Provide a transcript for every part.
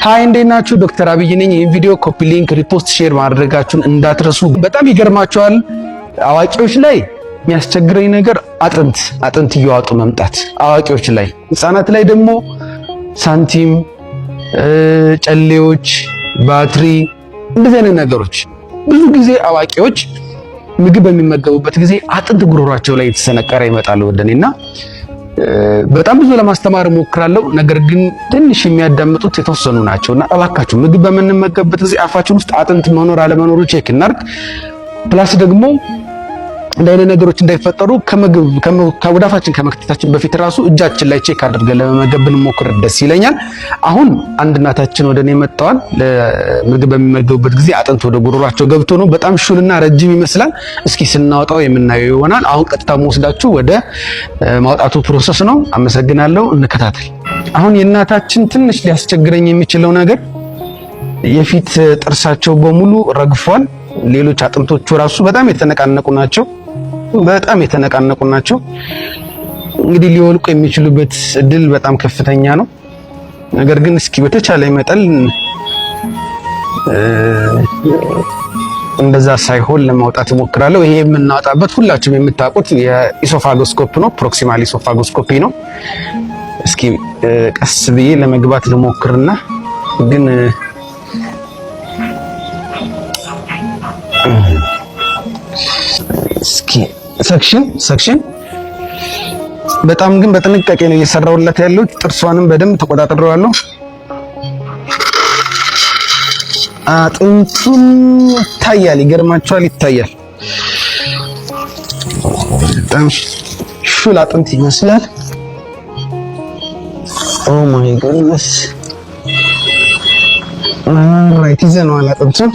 ሃይ እንዴት ናችሁ? ዶክተር አብይ ነኝ። ይህን ቪዲዮ ኮፒ ሊንክ፣ ሪፖስት፣ ሼር ማድረጋችሁን እንዳትረሱ። በጣም ይገርማችኋል። አዋቂዎች ላይ የሚያስቸግረኝ ነገር አጥንት እየዋጡ መምጣት አዋቂዎች ላይ፣ ህፃናት ላይ ደግሞ ሳንቲም፣ ጨሌዎች፣ ባትሪ እንደዚህ አይነት ነገሮች። ብዙ ጊዜ አዋቂዎች ምግብ በሚመገቡበት ጊዜ አጥንት ጉሮሯቸው ላይ የተሰነቀረ ይመጣል ወደኔና በጣም ብዙ ለማስተማር ሞክራለሁ። ነገር ግን ትንሽ የሚያዳምጡት የተወሰኑ ናቸውና እባካችሁ ምግብ በምንመገብበት ጊዜ አፋችን ውስጥ አጥንት መኖር አለመኖሩ ቼክ እናድርግ። ፕላስ ደግሞ እንደዚህ ነገሮች እንዳይፈጠሩ ከወዳፋችን ከመክተታችን በፊት ራሱ እጃችን ላይ ቼክ አድርገን ለመመገብ ብንሞክር ደስ ይለኛል። አሁን አንድ እናታችን ወደኔ መጣዋል። ለምግብ በሚመገቡበት ጊዜ አጥንት ወደ ጉሮሯቸው ገብቶ ነው። በጣም ሹልና ረጅም ይመስላል። እስኪ ስናወጣው የምናየው ይሆናል። አሁን ቀጥታ ወስዳችሁ ወደ ማውጣቱ ፕሮሰስ ነው። አመሰግናለሁ። እንከታተል። አሁን የእናታችን ትንሽ ሊያስቸግረኝ የሚችለው ነገር የፊት ጥርሳቸው በሙሉ ረግፏል። ሌሎች አጥንቶቹ ራሱ በጣም የተነቃነቁ ናቸው። እንግዲህ ሊወልቁ የሚችሉበት እድል በጣም ከፍተኛ ነው። ነገር ግን እስኪ በተቻለ መጠን እንደዛ ሳይሆን ለማውጣት እሞክራለሁ። ይሄ የምናወጣበት ሁላችሁም የምታውቁት የኢሶፋጎስኮፕ ነው፣ ፕሮክሲማል ኢሶፋጎስኮፒ ነው። እስኪ ቀስ ብዬ ለመግባት ልሞክርና ግን እስኪ ሰክሽን በጣም ግን በጥንቃቄ ነው እየሰራሁላት ያለው። ጥርሷንም በደንብ ተቆጣጥሬዋለሁ። አጥንቱን ይታያል፣ ይገርማችኋል፣ ይታያል። በጣም ሹል አጥንት ይመስላል። ኦ ማይ ጎድነስ። ራይት ይዘነዋል አጥንቱን።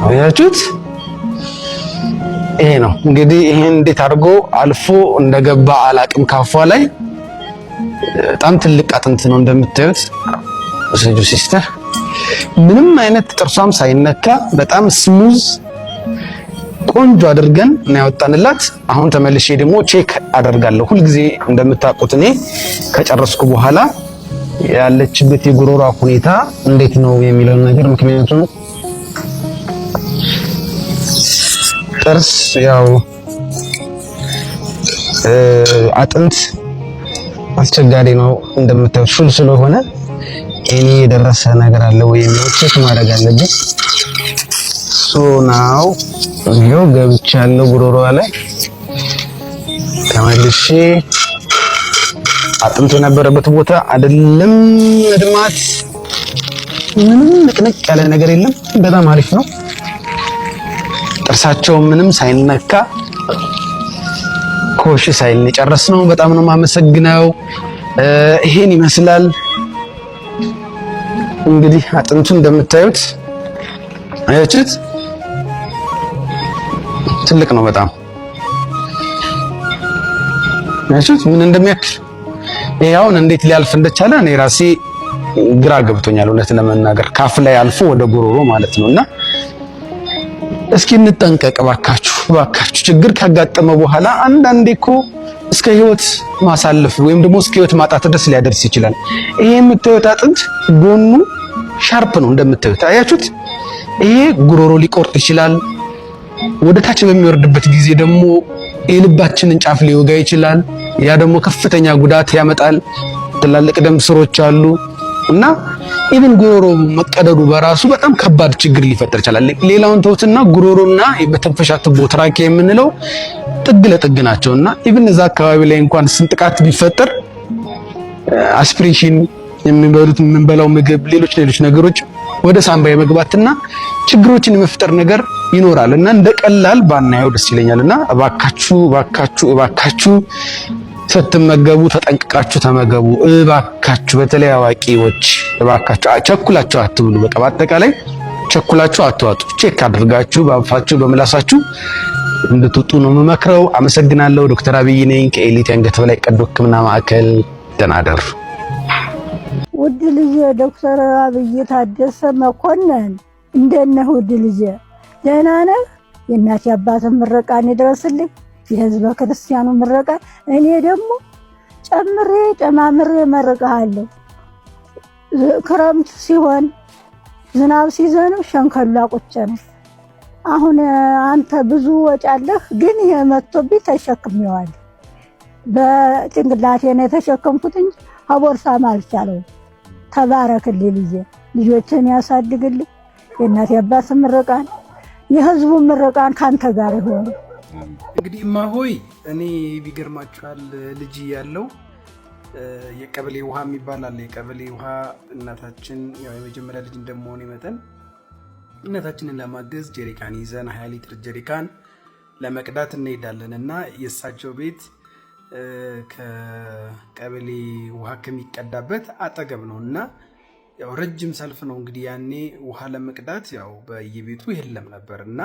አያችሁት? ይሄ ነው እንግዲህ። ይሄን እንዴት አድርጎ አልፎ እንደገባ አላቅም። ካፏ ላይ በጣም ትልቅ አጥንት ነው እንደምታዩት። ወሰጁ ሲስተር ምንም አይነት ጥርሷም ሳይነካ በጣም ስሙዝ ቆንጆ አድርገን እና ያወጣንላት። አሁን ተመልሼ ደግሞ ቼክ አደርጋለሁ። ሁልጊዜ እንደምታውቁት እኔ ከጨረስኩ በኋላ ያለችበት የጉሮሯ ሁኔታ እንዴት ነው የሚለውን ነገር ምክንያቱም ጥርስ ያው አጥንት አስቸጋሪ ነው እንደምታዩት ሹል ስለሆነ እኔ የደረሰ ነገር አለ ወይ ነው ቼክ ማድረግ አለብኝ። ሶ ናው ይሄው ገብቻለሁ ጉሮሮዋ ላይ ተመልሼ አጥንት የነበረበት ቦታ አይደለም መድማት ምንም ንቅንቅ ያለ ነገር የለም። በጣም አሪፍ ነው። ጥርሳቸው ምንም ሳይነካ ኮሽ ሳይል ጨረስነው። በጣም ነው የማመሰግነው። ይሄን ይመስላል እንግዲህ አጥንቱ እንደምታዩት አያችሁት? ትልቅ ነው በጣም አያችሁት ምን እንደሚያክል። ይሄውን እንዴት ሊያልፍ እንደቻለ እኔ ራሴ ግራ ገብቶኛል እውነት ለመናገር ካፍ ላይ አልፎ ወደ ጉሮሮ ማለት ነውና እስኪ እንጠንቀቅ ባካችሁ። ችግር ካጋጠመ በኋላ አንዳንዴ እኮ እስከ ህይወት ማሳለፍ ወይም ደግሞ እስከ ህይወት ማጣት ድረስ ሊያደርስ ይችላል። ይሄ የምታዩት አጥንት ጎኑ ሻርፕ ነው እንደምታዩት አያችሁት? ይሄ ጉሮሮ ሊቆርጥ ይችላል። ወደ ታች በሚወርድበት ጊዜ ደግሞ የልባችንን ጫፍ ሊወጋ ይችላል። ያ ደግሞ ከፍተኛ ጉዳት ያመጣል። ትላልቅ ደም ስሮች አሉ እና ኢቭን ጉሮሮ መቀደዱ በራሱ በጣም ከባድ ችግር ሊፈጠር ይችላል። ሌላውን ተውትና ጉሮሮና የመተንፈሻ ቱቦ ትራኪያ የምንለው ጥግ ለጥግ ናቸውና ኢቭን እዛ አካባቢ ላይ እንኳን ስንጥቃት ቢፈጠር አስፒሬሽን የምንበላው ምግብ ሌሎች ነገሮች ወደ ሳምባ የመግባትና ችግሮችን የመፍጠር ነገር ይኖራል እና እንደቀላል ባናየው ደስ ይለኛልና እባካችሁ ስትመገቡ ተጠንቅቃችሁ ተመገቡ። እባካችሁ በተለይ አዋቂዎች እባካችሁ ቸኩላችሁ አትብሉ። በቃ በአጠቃላይ ቸኩላችሁ አትዋጡ። ቼክ አድርጋችሁ በአፋችሁ በምላሳችሁ እንድትወጡ ነው የምመክረው። አመሰግናለሁ። ዶክተር አብይ ነኝ ከኤሊት አንገት በላይ ቀዶ ሕክምና ማዕከል። ደህና ደሩ። ውድ ልጄ ዶክተር አብይ ታደሰ መኮንን እንደነ ውድ ልጄ ደህና ነህ? የእናት አባትህ ምረቃን ይድረስልኝ፣ የህዝበ ክርስቲያኑ ምረቃን። እኔ ደግሞ ጨምሬ ጨማምሬ መርቀሃለሁ። ክረምት ሲሆን ዝናብ ሲዘንብ ሸንከላ ቁጭ ነው። አሁን አንተ ብዙ ወጪ አለህ፣ ግን ይሄ መጥቶብኝ ተሸክሜዋለሁ። በጭንቅላቴ ነው የተሸከምኩት እንጂ አቦርሳም አልቻለውም። ተባረክልኝ ልጄ፣ ልጆችን ያሳድግልኝ። የእናት የአባት ምርቃን የህዝቡ ምርቃን ካንተ ጋር ይሆን። እንግዲህ እማሆይ እኔ ቢገርማችኋል ልጅ ያለው የቀበሌ ውሃ የሚባል አለ። የቀበሌ ውሃ እናታችን ያው የመጀመሪያ ልጅ እንደመሆኔ መጠን እናታችንን ለማገዝ ጀሪካን ይዘን 20 ሊትር ጀሪካን ለመቅዳት እንሄዳለን እና የእሳቸው ቤት ከቀበሌ ውሃ ከሚቀዳበት አጠገብ ነው እና ያው ረጅም ሰልፍ ነው። እንግዲህ ያኔ ውሃ ለመቅዳት ያው በየቤቱ የለም ነበር እና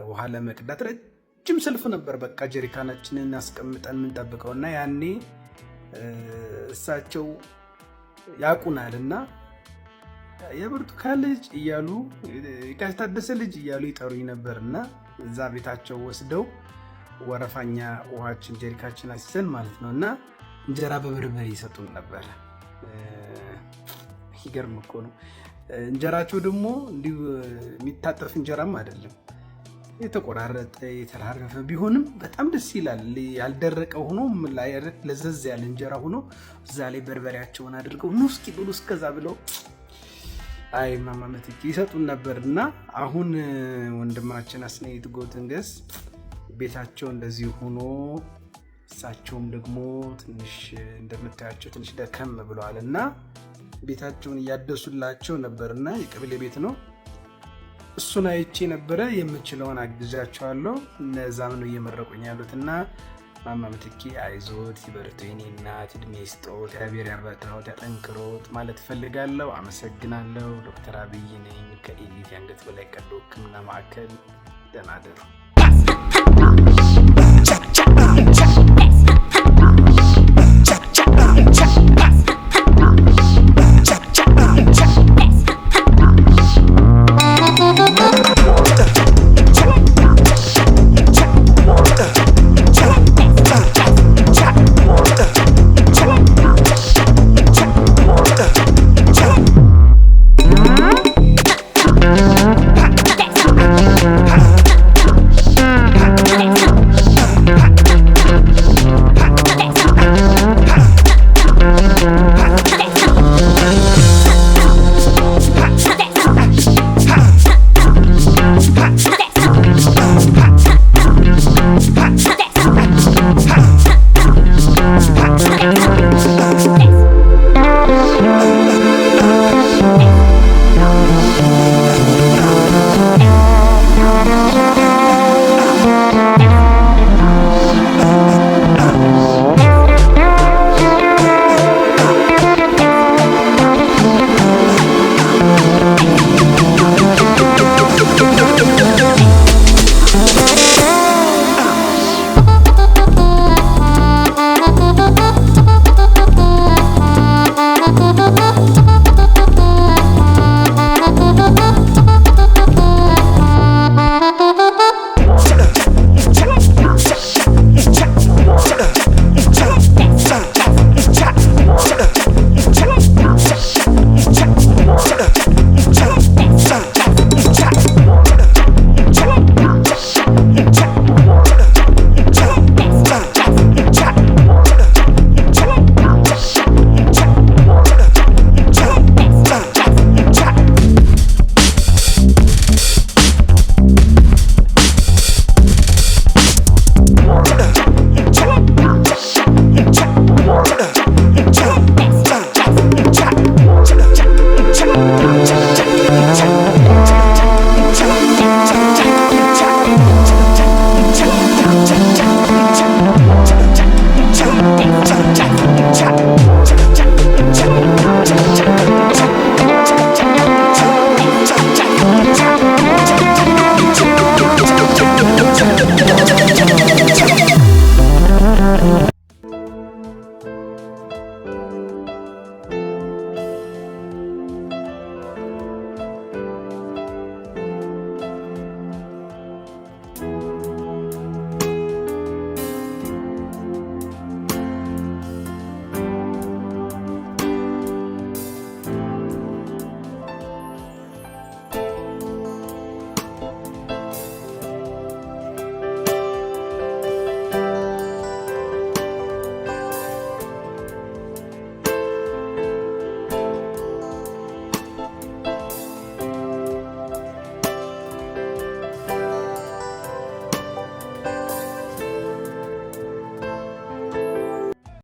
ውሃ ለመቅዳት ረጅም ሰልፍ ነበር። በቃ ጀሪካናችንን አስቀምጠን የምንጠብቀው እና ያኔ እሳቸው ያቁናል እና የብርቱካን ልጅ እያሉ የጋሽ ታደሰ ልጅ እያሉ ይጠሩኝ ነበር እና እዛ ቤታቸው ወስደው ወረፋኛ ውሃችን ጀሪካችን አስይዘን ማለት ነው እና እንጀራ በበርበሬ ይሰጡን ነበር። ይገርም እኮ ነው። እንጀራቸው ደግሞ እንዲሁ የሚታጠፍ እንጀራም አይደለም፣ የተቆራረጠ የተራረፈ ቢሆንም በጣም ደስ ይላል። ያልደረቀ ሆኖ ለዘዝ ያለ እንጀራ ሆኖ እዛ ላይ በርበሬያቸውን አድርገው ኑ እስኪ ብሉ እስከዛ ብለው አይ ማማ ምትኬ ይሰጡን ነበር እና አሁን ወንድማችን አስነይት ጎትንገስ ቤታቸው እንደዚህ ሆኖ እሳቸውም ደግሞ ትንሽ እንደምታያቸው ትንሽ ደከም ብለዋል እና ቤታቸውን እያደሱላቸው ነበርና የቀበሌ ቤት ነው። እሱን አይቼ ነበረ የምችለውን አግዛቸዋለሁ። እነዛም ነው እየመረቁኝ ያሉትና ማማ ምትኬ አይዞት ይበርቱ፣ የኔ እናት እድሜ ይስጦት፣ እግዚአብሔር ያርባታዎት ያጠንክሮት ማለት እፈልጋለሁ። አመሰግናለሁ። ዶክተር አብይ ነኝ ከኤሊት የአንገት በላይ ቀዶ ሕክምና ማዕከል። ደህና እደሩ።